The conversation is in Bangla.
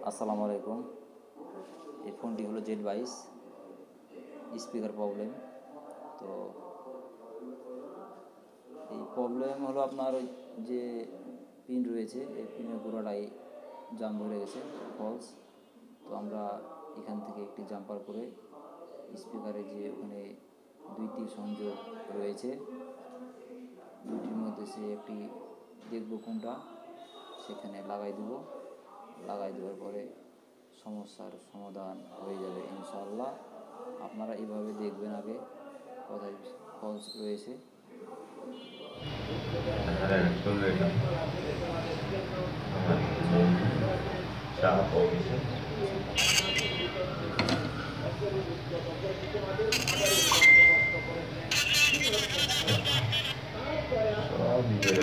আসসালামু আলাইকুম। এই ফোনটি হলো Z22, স্পিকার প্রবলেম। তো এই প্রবলেম হলো আপনার ওই যে পিন রয়েছে, এই পিনের গোড়াটাই জাম ধরে গেছে, ফলস। তো আমরা এখান থেকে একটি জাম্পার করে স্পিকারে যে ওখানে দুইটি সংযোগ রয়েছে, দুইটির মধ্যে সে একটি দেখব কোনটা, সেখানে লাগাই দেওয়ার পরে সমস্যার সমাধান হয়ে যাবে ইনশাআল্লাহ। আপনারা এইভাবে দেখবেন আগে কোথায় ফলস রয়েছে। চাপ অফিসে সব নিজের